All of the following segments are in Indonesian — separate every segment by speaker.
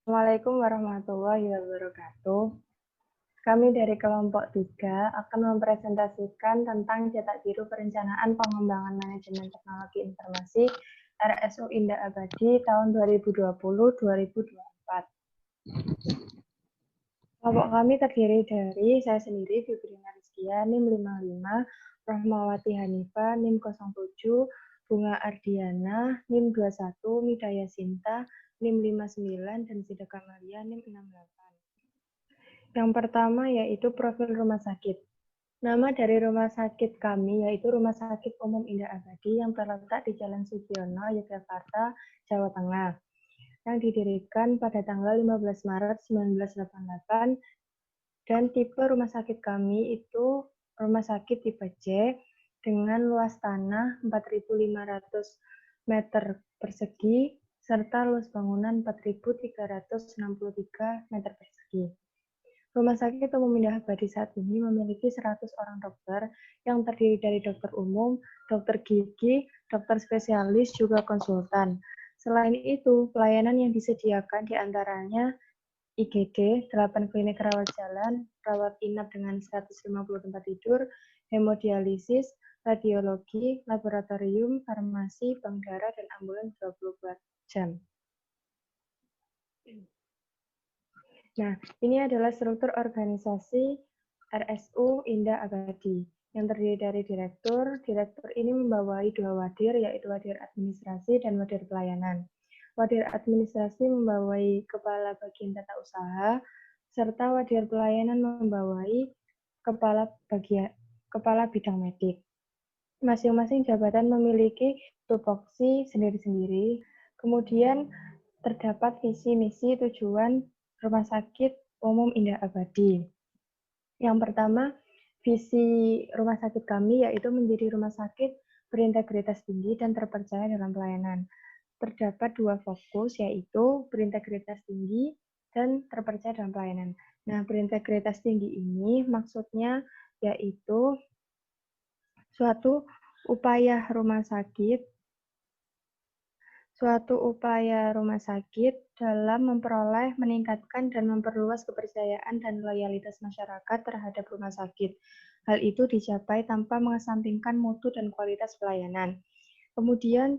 Speaker 1: Assalamualaikum warahmatullahi wabarakatuh. Kami dari kelompok 3 akan mempresentasikan tentang cetak biru perencanaan pengembangan manajemen teknologi informasi RSU Indah Abadi tahun 2020-2024. Kelompok kami terdiri dari saya sendiri, Fibrina Rizkia, NIM 55, Rahmawati Hanifa, NIM 07, Bunga Ardiana, NIM 21, Midaya Sinta, NIM 59, dan Zida Kamalia, NIM 68. Yang pertama yaitu profil rumah sakit. Nama dari rumah sakit kami yaitu Rumah Sakit Umum Indah Abadi yang terletak di Jalan Sugiono, Yogyakarta, Jawa Tengah, yang didirikan pada tanggal 15 Maret 1988, dan tipe rumah sakit kami itu rumah sakit tipe C dengan luas tanah 4.500 meter persegi serta luas bangunan 4.363 meter persegi. Rumah Sakit Umum Indah Abadi saat ini memiliki 100 orang dokter yang terdiri dari dokter umum, dokter gigi, dokter spesialis, juga konsultan. Selain itu, pelayanan yang disediakan diantaranya IGD, 8 klinik rawat jalan, rawat inap dengan 150 tempat tidur, hemodialisis, radiologi, laboratorium, farmasi, bank darah, dan ambulans 24 jam. Nah, ini adalah struktur organisasi RSU Indah Abadi yang terdiri dari direktur. Direktur ini membawahi 2 wadir, yaitu wadir administrasi dan wadir pelayanan. Wadir administrasi membawahi kepala bagian tata usaha, serta wadir pelayanan membawahi kepala bidang medik. Masing-masing jabatan memiliki tupoksi sendiri-sendiri. Kemudian terdapat visi, misi, tujuan Rumah Sakit Umum Indah Abadi. Yang pertama, visi rumah sakit kami yaitu menjadi rumah sakit berintegritas tinggi dan terpercaya dalam pelayanan. Terdapat 2 fokus, yaitu berintegritas tinggi dan terpercaya dalam pelayanan. Nah, berintegritas tinggi ini maksudnya yaitu suatu upaya rumah sakit dalam memperoleh, meningkatkan, dan memperluas kepercayaan dan loyalitas masyarakat terhadap rumah sakit. Hal itu dicapai tanpa mengesampingkan mutu dan kualitas pelayanan. Kemudian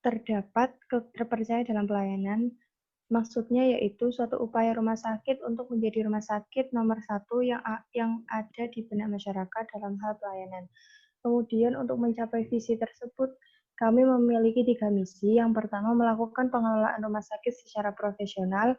Speaker 1: terdapat terpercaya dalam pelayanan, maksudnya yaitu suatu upaya rumah sakit untuk menjadi rumah sakit nomor 1 yang ada di benak masyarakat dalam hal pelayanan. Kemudian untuk mencapai visi tersebut, kami memiliki 3 misi. Yang pertama, melakukan pengelolaan rumah sakit secara profesional.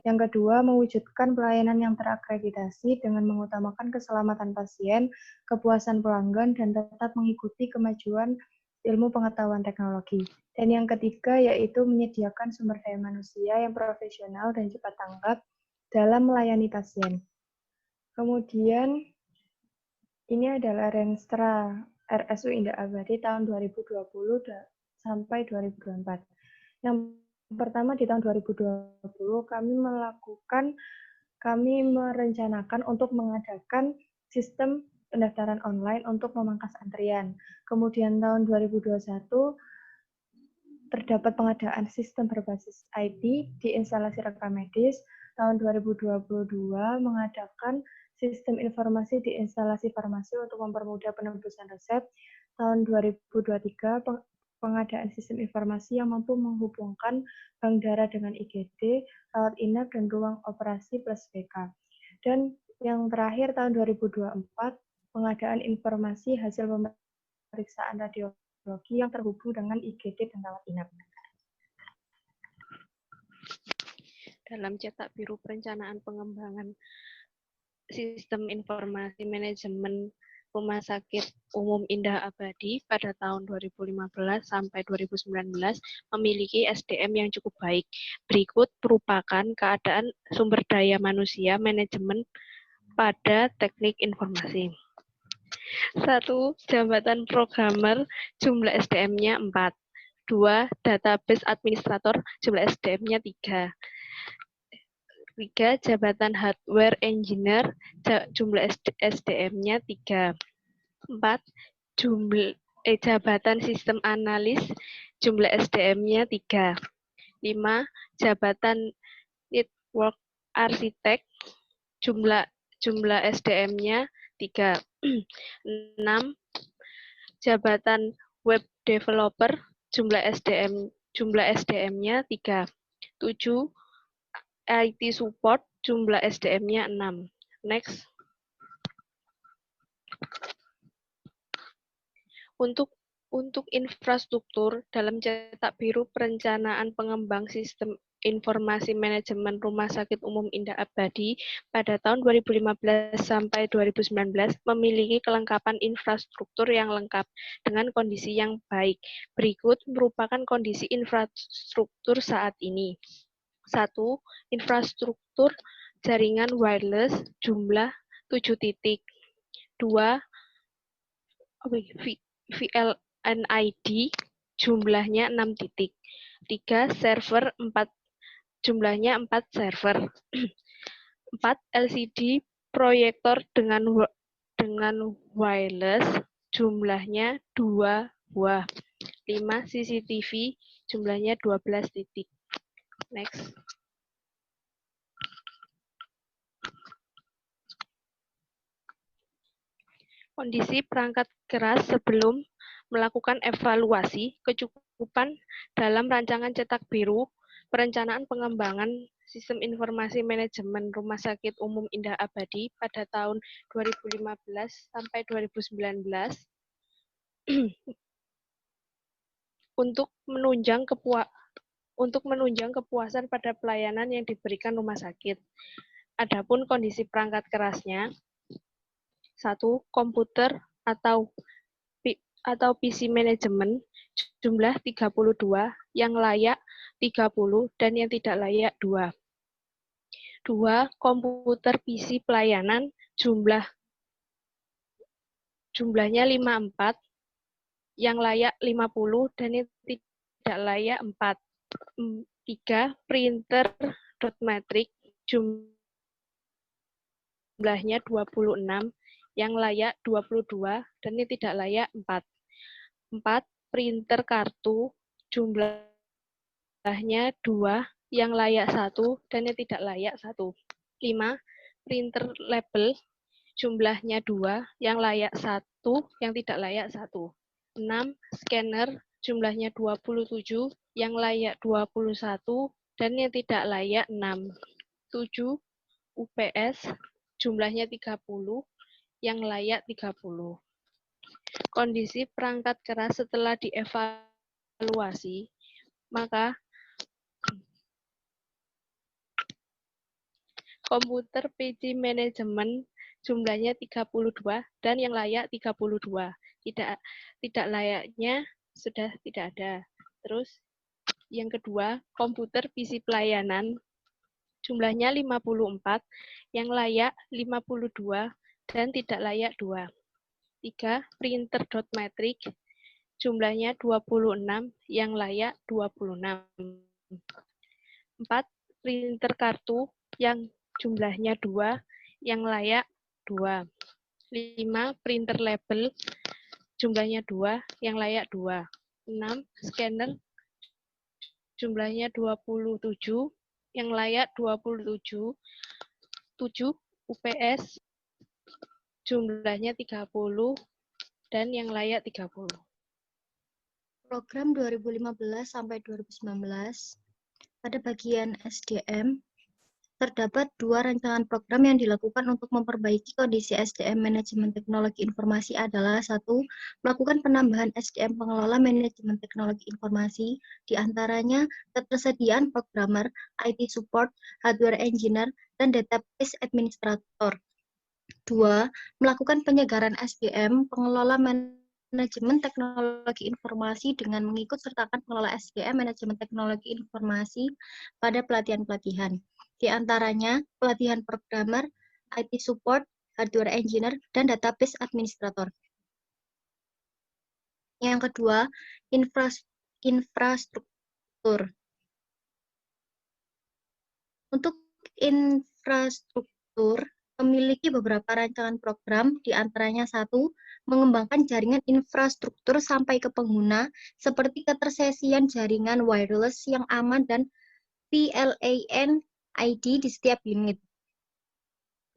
Speaker 1: Yang kedua, mewujudkan pelayanan yang terakreditasi dengan mengutamakan keselamatan pasien, kepuasan pelanggan, dan tetap mengikuti kemajuan ilmu pengetahuan teknologi. Dan yang ketiga, yaitu menyediakan sumber daya manusia yang profesional dan cepat tanggap dalam melayani pasien. Kemudian, ini adalah Renstra RSU Indah Abadi tahun 2020 sampai 2024. Yang pertama di tahun 2020 kami merencanakan untuk mengadakan sistem pendaftaran online untuk memangkas antrian. Kemudian tahun 2021 terdapat pengadaan sistem berbasis IT di instalasi rekam medis. Tahun 2022 mengadakan sistem informasi di instalasi farmasi untuk mempermudah penembusan resep. Tahun 2023 pengadaan sistem informasi yang mampu menghubungkan bank darah dengan IGD, rawat inap, dan ruang operasi plus BK. Dan yang terakhir tahun 2024 pengadaan informasi hasil pemeriksaan radiologi yang terhubung dengan IGD dan rawat inap.
Speaker 2: Dalam cetak biru perencanaan pengembangan sistem informasi manajemen Rumah Sakit Umum Indah Abadi pada tahun 2015 sampai 2019 memiliki SDM yang cukup baik. Berikut merupakan keadaan sumber daya manusia manajemen pada teknik informasi. 1. Jabatan programmer, jumlah SDM-nya 4. 2. Database administrator, jumlah SDM-nya 3. 3. Jabatan hardware engineer, jumlah SDM-nya 3. 4. Jabatan sistem analis, jumlah SDM-nya 3. 5. Jabatan work architect, jumlah SDM-nya 3. 6. Jabatan web developer, jumlah SDM-nya 3. 7. IT support, jumlah SDM-nya 6. Next. Untuk infrastruktur dalam cetak biru perencanaan pengembang sistem informasi manajemen Rumah Sakit Umum Indah Abadi pada tahun 2015 sampai 2019 memiliki kelengkapan infrastruktur yang lengkap dengan kondisi yang baik. Berikut merupakan kondisi infrastruktur saat ini. 1. Infrastruktur jaringan wireless jumlah 7 titik. 2. VLNID jumlahnya 6 titik. 3. Server 4 jumlahnya 4 server. 4. LCD proyektor dengan wireless jumlahnya 2 buah. 5. CCTV jumlahnya 12 titik. Next. Kondisi perangkat keras sebelum melakukan evaluasi kecukupan dalam rancangan cetak biru perencanaan pengembangan sistem informasi manajemen Rumah Sakit Umum Indah Abadi pada tahun 2015 sampai 2019 untuk menunjang kepuasan pada pelayanan yang diberikan rumah sakit. Adapun kondisi perangkat kerasnya, 1. Komputer atau PC manajemen jumlah 32, yang layak 30 dan yang tidak layak 2. 2. Komputer PC pelayanan jumlahnya 54, yang layak 50 dan yang tidak layak 4. 3. Printer dot matrix jumlahnya 26, yang layak 22 dan yang tidak layak 4. 4. Printer kartu jumlahnya 2, yang layak 1 dan yang tidak layak 1. 5. Printer label jumlahnya 2, yang layak 1, yang tidak layak 1. 6. Scanner jumlahnya 27, yang layak 21 dan yang tidak layak 6. 7. UPS jumlahnya 30, yang layak 30. Kondisi perangkat keras setelah dievaluasi, maka komputer PC manajemen jumlahnya 32 dan yang layak 32. Tidak layaknya sudah tidak ada. Terus yang kedua, komputer PC pelayanan jumlahnya 54, yang layak 52 dan tidak layak 2. 3. Printer dot matrix jumlahnya 26, yang layak 26. 4. Printer kartu yang jumlahnya 2, yang layak 2. 5. Printer label jumlahnya 2, yang layak 2. 6. Scanner jumlahnya 27, yang layak 27. 7. UPS jumlahnya 30 dan yang layak 30.
Speaker 1: Program 2015 sampai 2019 pada bagian SDM terdapat 2 rancangan program yang dilakukan untuk memperbaiki kondisi SDM manajemen teknologi informasi adalah 1. Melakukan penambahan SDM pengelola manajemen teknologi informasi, diantaranya ketersediaan programmer, IT support, hardware engineer, dan database administrator. 2. Melakukan penyegaran SDM pengelola manajemen teknologi informasi dengan mengikut sertakan pengelola SDM manajemen teknologi informasi pada pelatihan-pelatihan. Di antaranya pelatihan programmer, IT support, hardware engineer, dan database administrator. Yang kedua, infrastruktur. Untuk infrastruktur, memiliki beberapa rancangan program, di antaranya 1. Mengembangkan jaringan infrastruktur sampai ke pengguna, seperti ketersediaan jaringan wireless yang aman dan VLAN
Speaker 3: ID di setiap unit.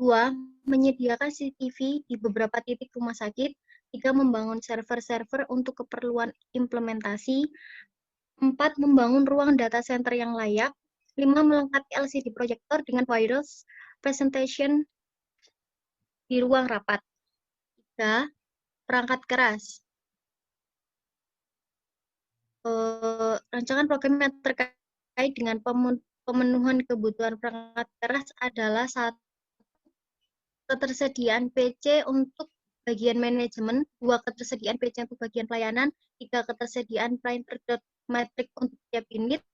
Speaker 3: 2. Menyediakan CCTV di beberapa titik rumah sakit. 3. Membangun server-server untuk keperluan implementasi. 4. Membangun ruang data center yang layak. 5. Melengkapi LCD proyektor dengan wireless presentation di ruang rapat. 3. Perangkat keras. Rancangan program yang terkait dengan pemenuhan kebutuhan perangkat keras adalah 1. Ketersediaan PC untuk bagian manajemen, 2. Ketersediaan PC untuk bagian pelayanan, 3. Ketersediaan printer matric untuk setiap unit,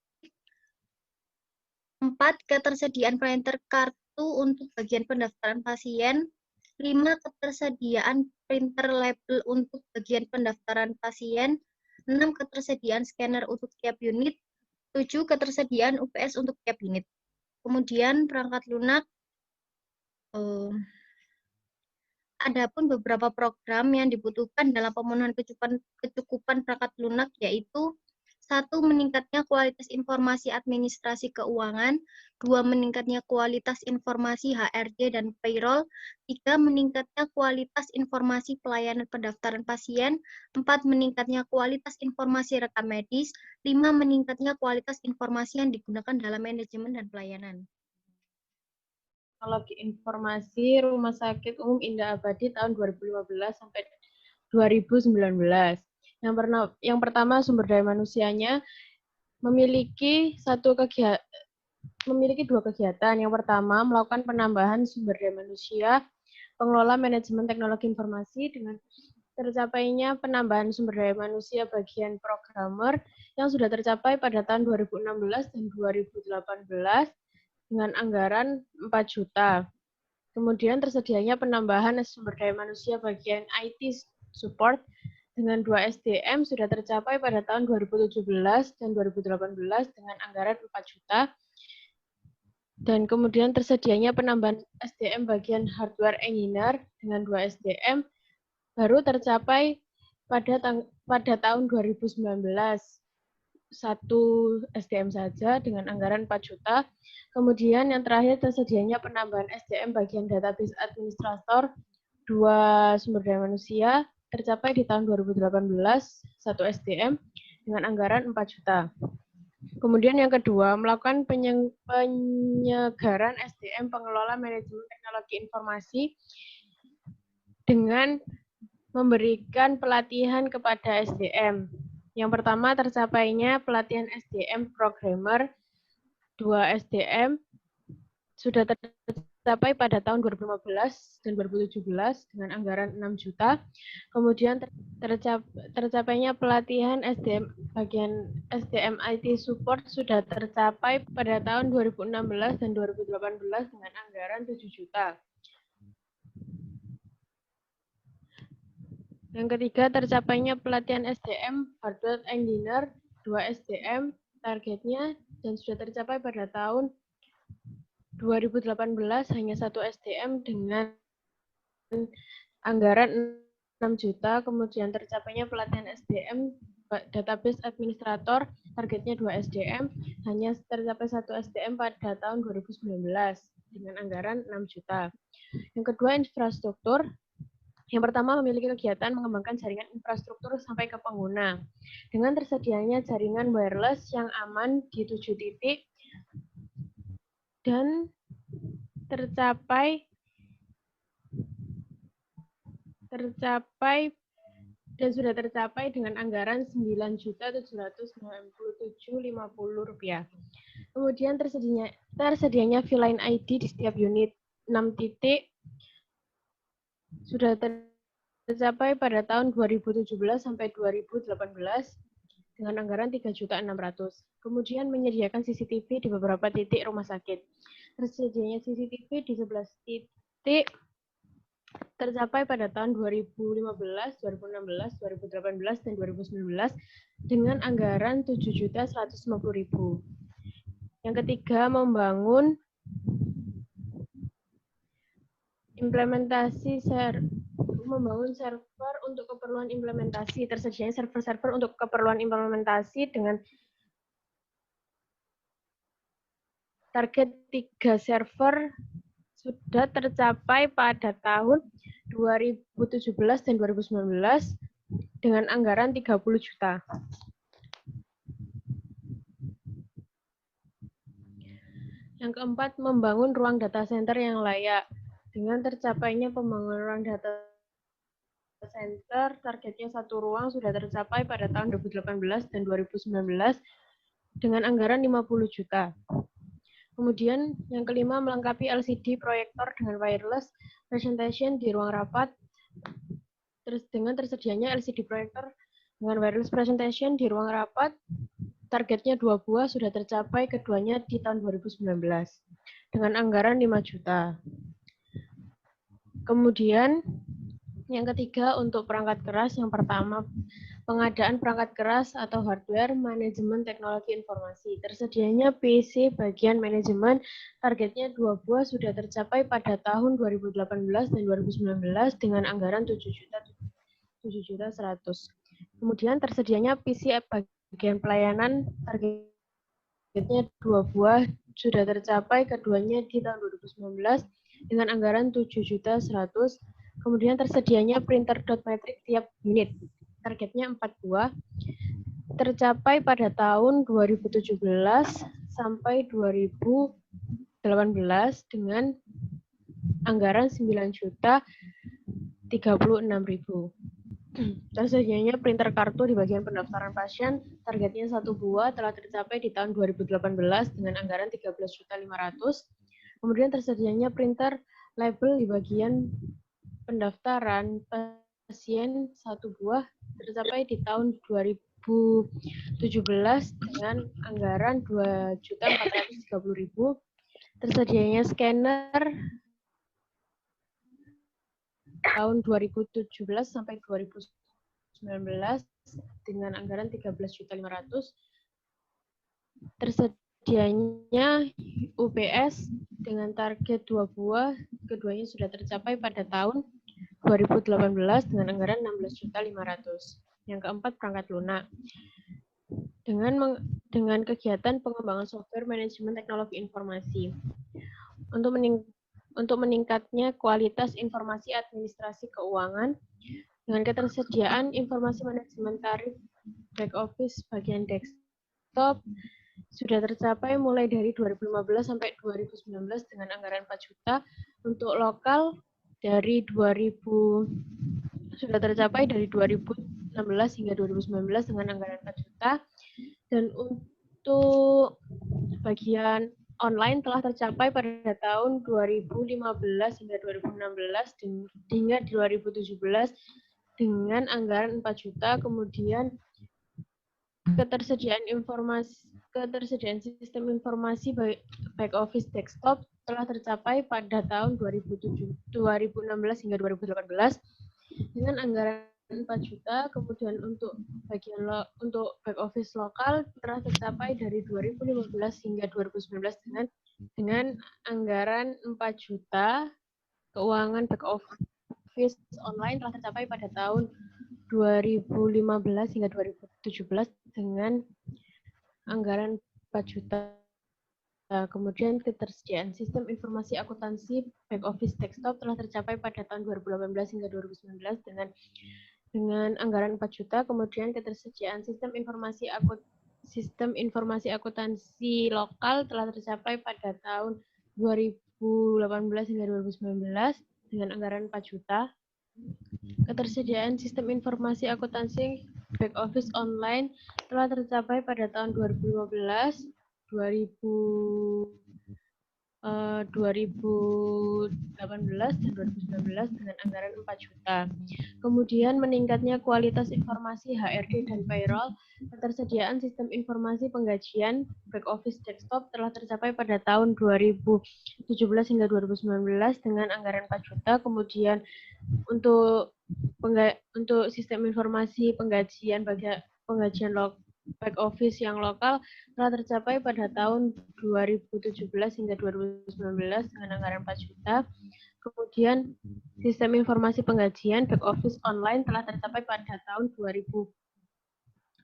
Speaker 3: 4. Ketersediaan printer kartu untuk bagian pendaftaran pasien, 5. Ketersediaan printer label untuk bagian pendaftaran pasien, 6. Ketersediaan scanner untuk setiap unit, 7. Ketersediaan UPS untuk setiap unit. Kemudian perangkat lunak, adapun beberapa program yang dibutuhkan dalam pemenuhan kecukupan perangkat lunak yaitu 1. Meningkatnya kualitas informasi administrasi keuangan, 2. Meningkatnya kualitas informasi HRD dan payroll, 3. Meningkatnya kualitas informasi pelayanan pendaftaran pasien, 4. Meningkatnya kualitas informasi rekam medis, 5. Meningkatnya kualitas informasi yang digunakan dalam manajemen dan pelayanan.
Speaker 4: Teknologi Informasi Rumah Sakit Umum Indah Abadi tahun 2015 sampai 2019. Yang pertama, sumber daya manusianya memiliki dua kegiatan. Yang pertama, melakukan penambahan sumber daya manusia, pengelola manajemen teknologi informasi dengan tercapainya penambahan sumber daya manusia bagian programmer yang sudah tercapai pada tahun 2016 dan 2018 dengan anggaran 4 juta. Kemudian tersedianya penambahan sumber daya manusia bagian IT support dengan 2 SDM sudah tercapai pada tahun 2017 dan 2018 dengan anggaran 4 juta. Dan kemudian tersedianya penambahan SDM bagian hardware engineer dengan 2 SDM baru tercapai pada tahun 2019. 1 SDM saja dengan anggaran 4 juta. Kemudian yang terakhir tersedianya penambahan SDM bagian database administrator 2 sumber daya manusia tercapai di tahun 2018 1 SDM dengan anggaran 4 juta. Kemudian yang kedua, melakukan penyegaran SDM pengelola manajemen teknologi informasi dengan memberikan pelatihan kepada SDM. Yang pertama, tercapainya pelatihan SDM programmer 2 SDM sudah tercapai pada tahun 2015 dan 2017 dengan anggaran 6 juta. Kemudian tercapainya pelatihan SDM bagian SDM IT support sudah tercapai pada tahun 2016 dan 2018 dengan anggaran 7 juta. Yang ketiga, tercapainya pelatihan SDM hardware engineer 2 SDM targetnya dan sudah tercapai pada tahun 2018 hanya 1 SDM dengan anggaran 6 juta. Kemudian tercapainya pelatihan SDM database administrator targetnya 2 SDM hanya tercapai 1 SDM pada tahun 2019 dengan anggaran 6 juta. Yang kedua, infrastruktur. Yang pertama, memiliki kegiatan mengembangkan jaringan infrastruktur sampai ke pengguna. Dengan tersedianya jaringan wireless yang aman di 7 titik dan sudah tercapai dengan anggaran Rp9.797.50. Kemudian tersedianya VLAN ID di setiap unit 6 titik sudah tercapai pada tahun 2017 sampai 2018 dengan anggaran 3.600.000. Kemudian menyediakan CCTV di beberapa titik rumah sakit. Tersedianya CCTV di 11 titik tercapai pada tahun 2015, 2016, 2018, dan 2019 dengan anggaran 7.150.000. Yang ketiga, membangun server untuk keperluan implementasi. Tersedianya server-server untuk keperluan implementasi dengan target 3 server sudah tercapai pada tahun 2017 dan 2019 dengan anggaran 30 juta. Yang keempat, membangun ruang data center yang layak. Dengan tercapainya pembangunan ruang data center, targetnya satu ruang sudah tercapai pada tahun 2018 dan 2019 dengan anggaran 50 juta. Kemudian yang kelima, melengkapi LCD proyektor dengan wireless presentation di ruang rapat. Dengan tersedianya LCD proyektor dengan wireless presentation di ruang rapat, targetnya 2 buah sudah tercapai keduanya di tahun 2019 dengan anggaran 5 juta. Kemudian yang ketiga, untuk perangkat keras, yang pertama, pengadaan perangkat keras atau hardware manajemen teknologi informasi. Tersedianya PC bagian manajemen, targetnya 2 buah sudah tercapai pada tahun 2018 dan 2019 dengan anggaran 7.100.000. Kemudian tersedianya PC bagian pelayanan, targetnya 2 buah sudah tercapai keduanya di tahun 2019 dengan anggaran 7.100.000. Kemudian tersedianya printer dot matrix tiap unit, targetnya 4 buah, tercapai pada tahun 2017 sampai 2018 dengan anggaran 9.036.000. Tersedianya printer kartu di bagian pendaftaran pasien, targetnya 1 buah telah tercapai di tahun 2018 dengan anggaran 13.500.000. Kemudian tersedianya printer label di bagian pendaftaran pasien 1 buah tercapai di tahun 2017 dengan anggaran 2.430.000. Tersedianya scanner tahun 2017 sampai 2019 dengan anggaran 13.500.000. Tersedianya UPS dengan target 2 buah, keduanya sudah tercapai pada tahun 2018 dengan anggaran 16.500.000. Yang keempat, perangkat lunak. Dengan kegiatan pengembangan software manajemen teknologi informasi. Untuk meningkatnya kualitas informasi administrasi keuangan, dengan ketersediaan informasi manajemen tarif back office bagian desktop sudah tercapai mulai dari 2015 sampai 2019 dengan anggaran 4 juta. Untuk lokal dari 2000 sudah tercapai dari 2016 hingga 2019 dengan anggaran 4 juta. Dan untuk bagian online telah tercapai pada tahun 2015 hingga 2016 hingga 2017 dengan anggaran 4 juta. Kemudian ketersediaan sistem informasi back office desktop telah tercapai pada tahun 2016 hingga 2018 dengan anggaran 4 juta. Kemudian untuk untuk back office lokal telah tercapai dari 2015 hingga 2019 dengan anggaran 4 juta. Keuangan back office online telah tercapai pada tahun 2015 hingga 2017 dengan anggaran 4 juta. Kemudian ketersediaan sistem informasi akuntansi back office desktop telah tercapai pada tahun 2018 hingga 2019 dengan anggaran 4 juta. Kemudian ketersediaan sistem informasi akuntansi lokal telah tercapai pada tahun 2018 hingga 2019 dengan anggaran 4 juta. Ketersediaan sistem informasi akuntansi back office online telah tercapai pada tahun 2015, 2018 dan 2019 dengan anggaran 4 juta. Kemudian meningkatnya kualitas informasi HRD dan payroll, ketersediaan sistem informasi penggajian back office desktop telah tercapai pada tahun 2017 hingga 2019 dengan anggaran 4 juta. Kemudian untuk sistem informasi penggajian back office yang lokal telah tercapai pada tahun 2017 hingga 2019 dengan anggaran 4 juta. Kemudian sistem informasi penggajian back office online telah tercapai pada tahun 2017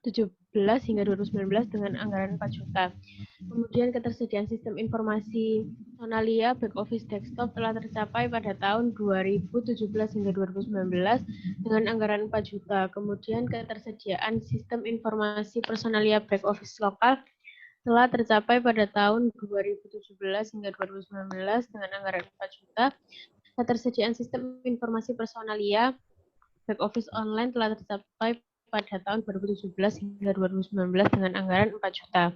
Speaker 4: hingga 2019 dengan anggaran 4 juta. Kemudian ketersediaan sistem informasi Personalia back office desktop telah tercapai pada tahun 2017 hingga 2019 dengan anggaran 4 juta. Kemudian ketersediaan sistem informasi Personalia back office lokal telah tercapai pada tahun 2017 hingga 2019 dengan anggaran 4 juta. Ketersediaan sistem informasi Personalia back office online telah tercapai pada tahun 2017 hingga 2019 dengan anggaran 4 juta.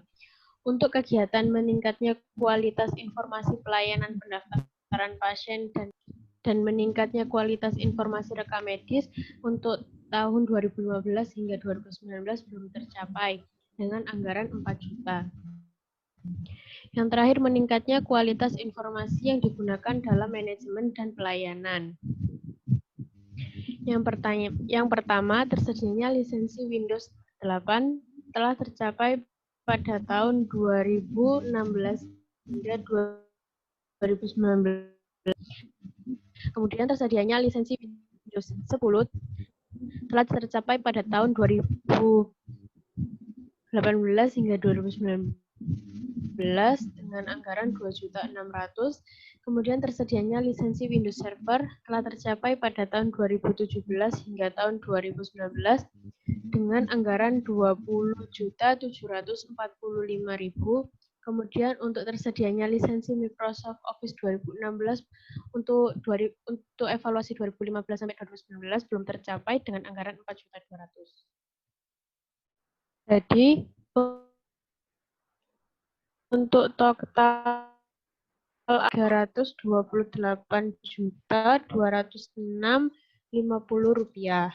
Speaker 4: Untuk kegiatan meningkatnya kualitas informasi pelayanan pendaftaran pasien dan meningkatnya kualitas informasi rekam medis untuk tahun 2015 hingga 2019 belum tercapai dengan anggaran 4 juta. Yang terakhir, meningkatnya kualitas informasi yang digunakan dalam manajemen dan pelayanan. Yang pertama, tersedianya lisensi Windows 8 telah tercapai pada tahun 2016 hingga 2019. Kemudian tersedianya lisensi Windows 10 telah tercapai pada tahun 2018 hingga 2019 dengan anggaran 2.600.000. Kemudian tersedianya lisensi Windows Server telah tercapai pada tahun 2017 hingga tahun 2019 dengan anggaran 20.745.000. Kemudian untuk tersedianya lisensi Microsoft Office 2016 untuk evaluasi 2015 sampai 2019 belum tercapai dengan anggaran 4.200.000. Jadi untuk total 328.206.50 rupiah.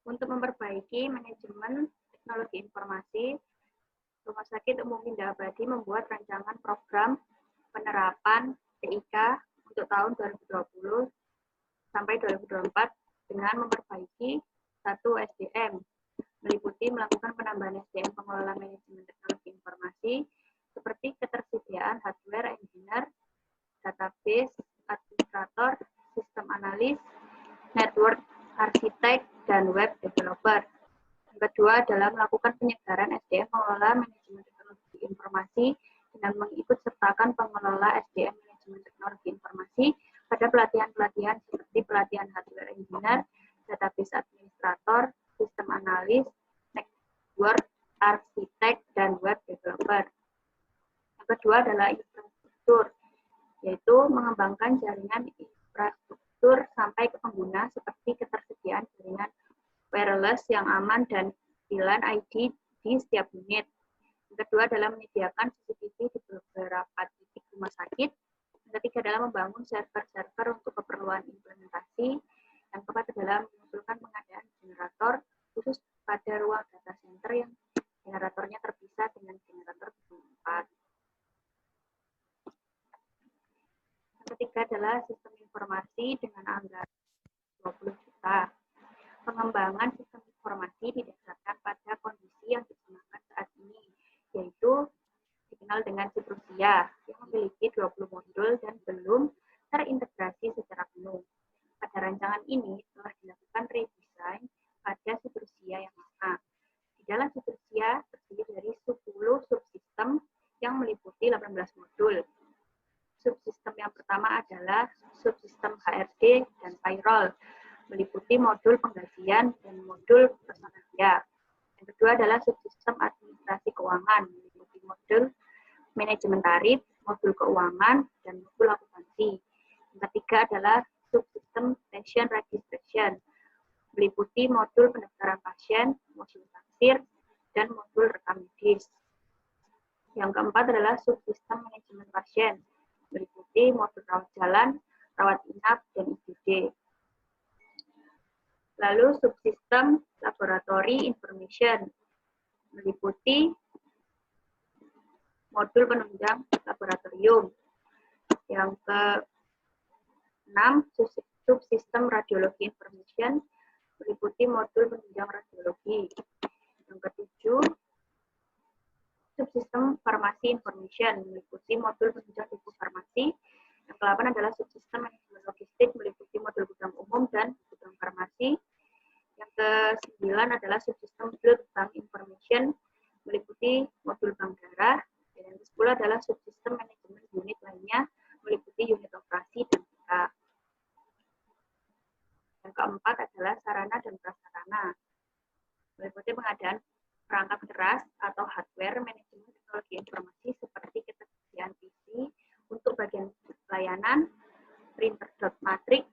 Speaker 5: Untuk memperbaiki manajemen teknologi informasi, Rumah Sakit Umum Indah Abadi membuat rancangan program penerapan TIK untuk tahun 2020 sampai 2024 dengan memperbaiki 1 SDM, meliputi melakukan penambahan SDM pengelola manajemen teknologi informasi seperti ketersediaan hardware engineer, database, administrator, sistem analis, network arsitek, dan web developer. Yang kedua adalah melakukan penyegaran SDM pengelola manajemen teknologi informasi dengan mengikutsertakan pengelola SDM manajemen teknologi informasi pada pelatihan-pelatihan seperti pelatihan hardware engineer, database administrator, sistem analis, network arsitek, dan web developer. Yang kedua adalah infrastruktur, yaitu mengembangkan jaringan infrastruktur sampai ke pengguna seperti ketersediaan jaringan wireless yang aman dan pilihan ID di setiap unit. Yang kedua adalah menyediakan CCTV di beberapa titik rumah sakit. Yang ketiga adalah membangun server-server untuk keperluan implementasi. Yang keempat adalah mengusulkan pengadaan generator khusus pada ruang data center yang generatornya terpisah dengan generator tempat. Yang ketiga adalah sistem informasi dengan anggaran 20 juta. Pengembangan sistem informasi didasarkan pada kondisi yang digunakan saat ini, yaitu dikenal dengan Ciprusia yang memiliki 20 modul dan belum terintegrasi secara penuh. Pada rancangan ini telah dilakukan redesign pada Ciprusia yang lama. Di dalam Ciprusia terdiri dari 10 subsistem yang meliputi 18 modul. Subsistem yang pertama adalah subsistem HRD dan payroll, meliputi modul penggajian dan modul personalia. Yang kedua adalah subsistem administrasi keuangan, meliputi modul manajemen tarif, modul keuangan, dan modul akuntansi. Yang ketiga adalah subsistem patient registration, meliputi modul pendaftaran pasien, modul taksir, dan modul rekam medis. Yang keempat adalah subsistem manajemen pasien, meliputi modul rawat jalan, rawat inap, dan IGD. Lalu subsistem laboratory information, meliputi modul penunjang laboratorium. Yang ke-6, subsistem radiologi information, meliputi modul penunjang radiologi. Yang ke-7, subsistem farmasi information, meliputi modul penunjang buku farmasi. Yang ke-8 adalah subsistem manajemen logistik, meliputi modul gudang umum dan bank farmasi. Yang ke-9 adalah subsistem blood bank information, meliputi modul bank darah. Dan yang ke-10 adalah subsistem manajemen unit lainnya, meliputi unit operasi dan TK. Yang keempat adalah sarana dan prasarana, meliputi pengadaan perangkat keras atau hardware, manajemen teknologi informasi seperti ketersediaan PC untuk bagian pelayanan, printer dot matrix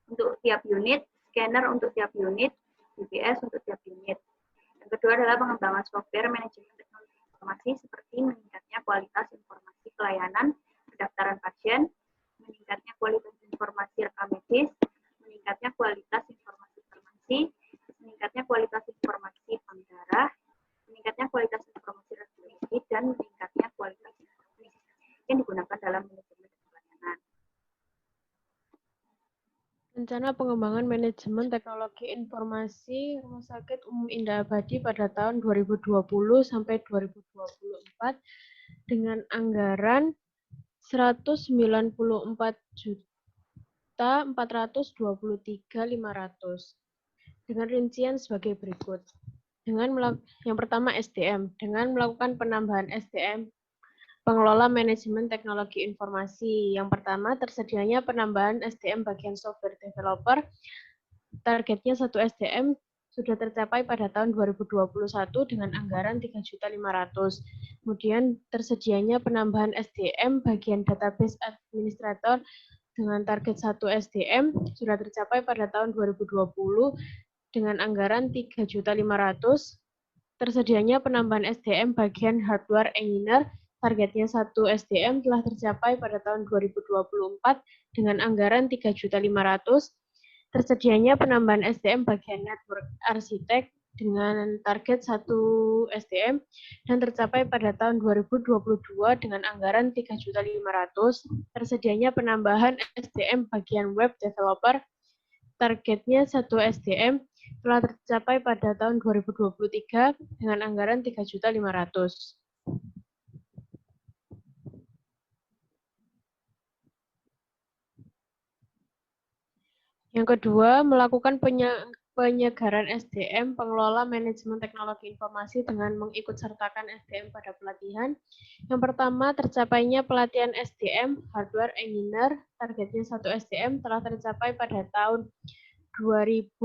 Speaker 5: untuk tiap unit, scanner untuk tiap unit, GPS untuk tiap unit. Yang kedua adalah pengembangan software manajemen teknologi informasi seperti meningkatnya kualitas informasi pelayanan, pendaftaran pasien, meningkatnya kualitas informasi rekam medis, meningkatnya kualitas informasi farmasi, meningkatnya kualitas informasi bank darah, meningkatnya kualitas informasi radiologi, dan meningkatnya kualitas informasi yang digunakan dalam manajemen pelayanan.
Speaker 4: Rencana pengembangan manajemen teknologi informasi Rumah Sakit Umum Indah Abadi pada tahun 2020 sampai 2024 dengan anggaran 194.423.500 dengan rincian sebagai berikut. Yang pertama SDM, dengan melakukan penambahan SDM pengelola manajemen teknologi informasi. Yang pertama, tersedianya penambahan SDM bagian software developer. Targetnya 1 SDM sudah tercapai pada tahun 2021 dengan anggaran 3.500.000. Kemudian tersedianya penambahan SDM bagian database administrator dengan target 1 SDM sudah tercapai pada tahun 2020 dengan anggaran 3.500.000. Tersedianya penambahan SDM bagian hardware engineer, targetnya 1 SDM telah tercapai pada tahun 2024 dengan anggaran 3.500.000. Tersedianya penambahan SDM bagian network arsitek dengan target 1 SDM dan tercapai pada tahun 2022 dengan anggaran 3.500.000. Tersedianya penambahan SDM bagian web developer, targetnya 1 SDM telah tercapai pada tahun 2023 dengan anggaran 3.500.000. Yang kedua, melakukan penyegaran SDM pengelola manajemen teknologi informasi dengan mengikutsertakan SDM pada pelatihan. Yang pertama, tercapainya pelatihan SDM hardware engineer, targetnya 1 SDM telah tercapai pada tahun 2021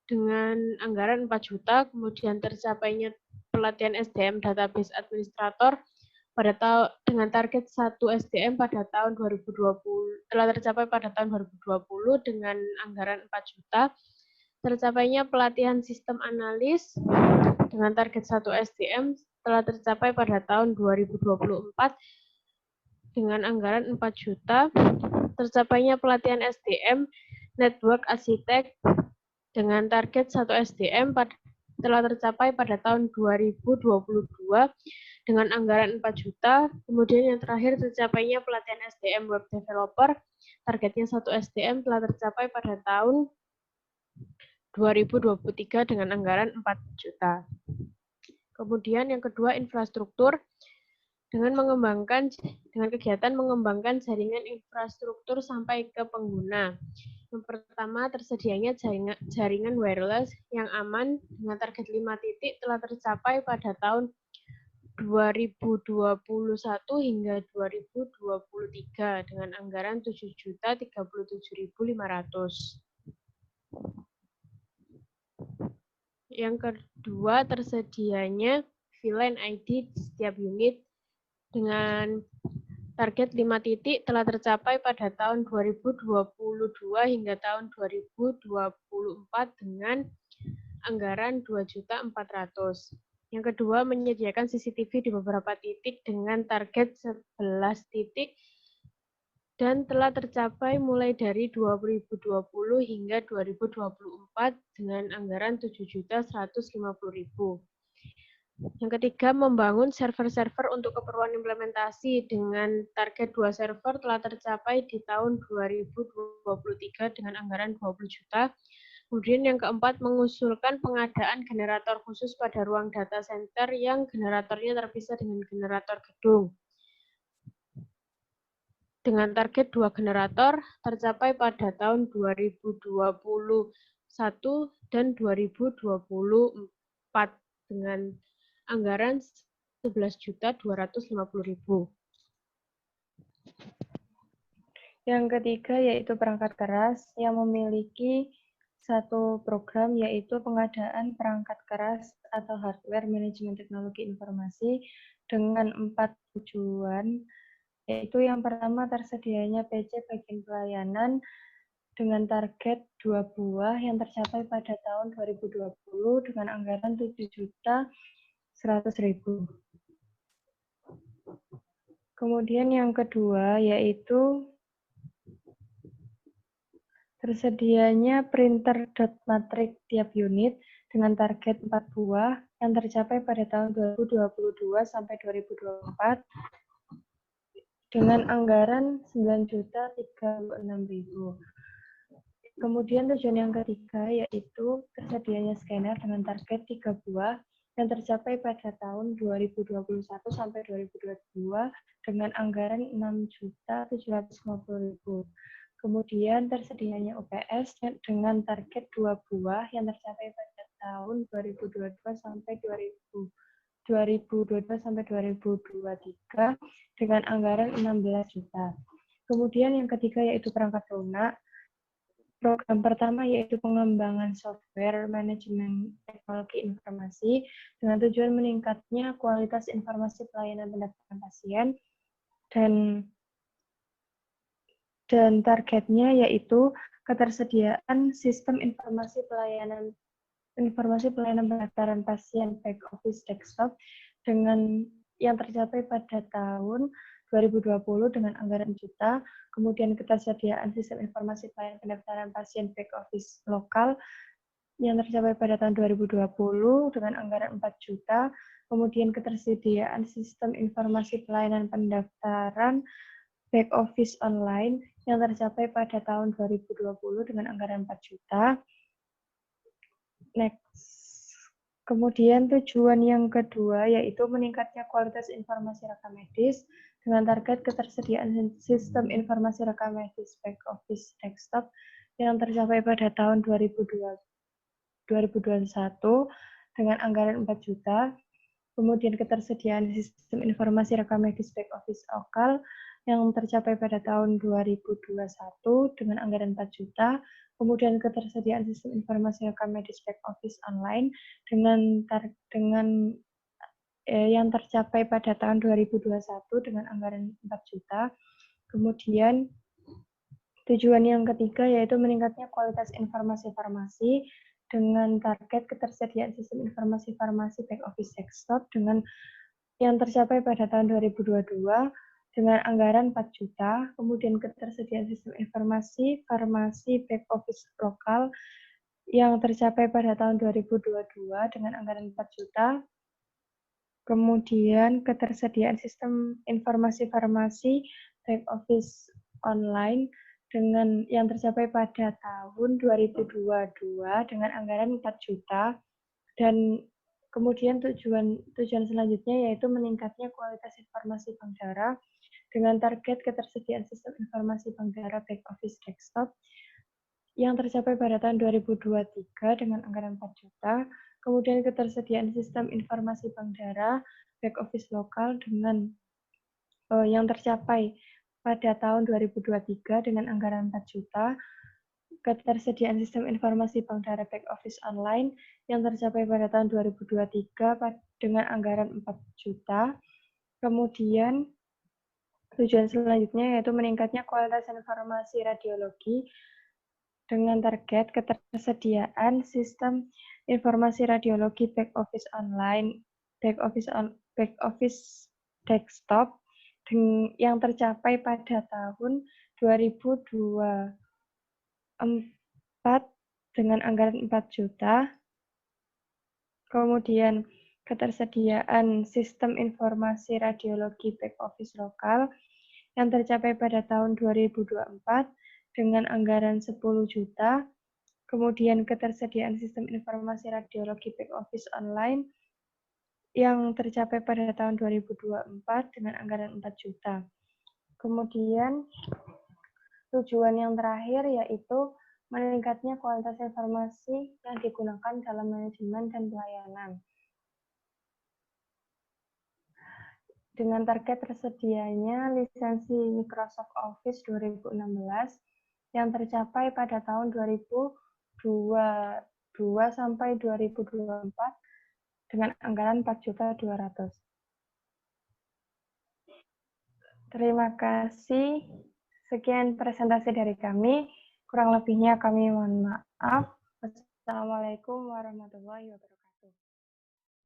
Speaker 4: dengan anggaran 4 juta, kemudian tercapainya pelatihan SDM database administrator dengan target 1 SDM pada tahun 2020 telah tercapai pada tahun 2020 dengan anggaran 4 juta. Tercapainya pelatihan sistem analis dengan target 1 SDM telah tercapai pada tahun 2024 dengan anggaran 4 juta. Tercapainya pelatihan SDM network arsitek dengan target 1 SDM telah tercapai pada tahun 2022 dengan anggaran 4 juta. Kemudian yang terakhir tercapainya pelatihan SDM web developer, targetnya 1 SDM telah tercapai pada tahun 2023 dengan anggaran 4 juta. Kemudian yang kedua infrastruktur dengan kegiatan mengembangkan jaringan infrastruktur sampai ke pengguna. Yang pertama, tersedianya jaringan wireless yang aman dengan target 5 titik telah tercapai pada tahun 2021 hingga 2023 dengan anggaran 7.037.500. Yang kedua, tersedianya VLAN ID di setiap unit dengan target 5 titik telah tercapai pada tahun 2022 hingga tahun 2024 dengan anggaran 2.400.000. Yang kedua, menyediakan CCTV di beberapa titik dengan target 11 titik dan telah tercapai mulai dari 2020 hingga 2024 dengan anggaran 7.150.000. Yang ketiga, membangun server-server untuk keperluan implementasi dengan target 2 server telah tercapai di tahun 2023 dengan anggaran 20 juta. Kemudian yang keempat, mengusulkan pengadaan generator khusus pada ruang data center yang generatornya terpisah dengan generator gedung. dengan target 2 generator tercapai pada tahun 2021 dan 2024 dengan anggaran 11.250.000.
Speaker 1: Yang ketiga yaitu perangkat keras yang memiliki satu program yaitu pengadaan perangkat keras atau hardware manajemen teknologi informasi dengan 4 tujuan, yaitu yang pertama tersedianya PC bagian pelayanan dengan target 2 buah yang tercapai pada tahun 2020 dengan anggaran 7.100.000. Kemudian yang kedua yaitu tersedianya printer dot matrix tiap unit dengan target 4 buah yang tercapai pada tahun 2022 sampai 2024 dengan anggaran 9.036.000. Kemudian tujuan yang ketiga yaitu tersedianya scanner dengan target 3 buah yang tercapai pada tahun 2021 sampai 2022 dengan anggaran 6.750.000. Kemudian tersedianya UPS dengan target 2 buah yang tercapai pada tahun 2022 sampai 2023 dengan anggaran 16 juta. Kemudian yang ketiga yaitu perangkat lunak. Program pertama yaitu pengembangan software manajemen teknologi informasi dengan tujuan meningkatnya kualitas informasi pelayanan pendaftaran pasien dan targetnya yaitu ketersediaan sistem informasi pelayanan pendaftaran pasien back office desktop dengan yang tercapai pada tahun 2020 dengan anggaran juta, kemudian ketersediaan sistem informasi pelayanan pendaftaran pasien back office lokal yang tercapai pada tahun 2020 dengan anggaran 4 juta, kemudian ketersediaan sistem informasi pelayanan pendaftaran back office online yang tercapai pada tahun 2020 dengan anggaran 4 juta. Next. Kemudian tujuan yang kedua yaitu meningkatnya kualitas informasi rekam medis dengan target ketersediaan sistem informasi rekam medis back office desktop yang tercapai pada tahun 2021 dengan anggaran 4 juta. Kemudian ketersediaan sistem informasi rekam medis back office lokal yang tercapai pada tahun 2021 dengan anggaran 4 juta. Kemudian ketersediaan sistem informasi rekam medis back office online dengan yang tercapai pada tahun 2021 dengan anggaran 4 juta. Kemudian tujuan yang ketiga yaitu meningkatnya kualitas informasi farmasi dengan target ketersediaan sistem informasi farmasi back office desktop dengan yang tercapai pada tahun 2022 dengan anggaran 4 juta, kemudian ketersediaan sistem informasi farmasi back office lokal yang tercapai pada tahun 2022 dengan anggaran 4 juta, kemudian ketersediaan sistem informasi farmasi back office online dengan yang tercapai pada tahun 2022 dengan anggaran 4 juta, dan kemudian tujuan selanjutnya yaitu meningkatnya kualitas informasi bank darah dengan target ketersediaan sistem informasi bank darah back office desktop yang tercapai pada tahun 2023 dengan anggaran 4 juta, kemudian ketersediaan sistem informasi bank darah back office lokal dengan yang tercapai pada tahun 2023 dengan anggaran 4 juta, ketersediaan sistem informasi bank darah back office online yang tercapai pada tahun 2023 dengan anggaran 4 juta. Kemudian tujuan selanjutnya yaitu meningkatnya kualitas informasi radiologi dengan target ketersediaan sistem informasi radiologi back office online, back office desktop yang tercapai pada tahun 2024 dengan anggaran 4 juta. Kemudian ketersediaan sistem informasi radiologi back office lokal yang tercapai pada tahun 2024 dengan anggaran 10 juta. Kemudian ketersediaan sistem informasi radiologi back office online yang tercapai pada tahun 2024 dengan anggaran 4 juta. Kemudian tujuan yang terakhir yaitu meningkatnya kualitas informasi yang digunakan dalam manajemen dan pelayanan. Dengan target tersedianya lisensi Microsoft Office 2016 yang tercapai pada tahun 2022 sampai 2024 dengan anggaran 4.200.000. Terima kasih. Sekian presentasi dari kami. Kurang lebihnya kami mohon maaf. Wassalamualaikum warahmatullahi wabarakatuh.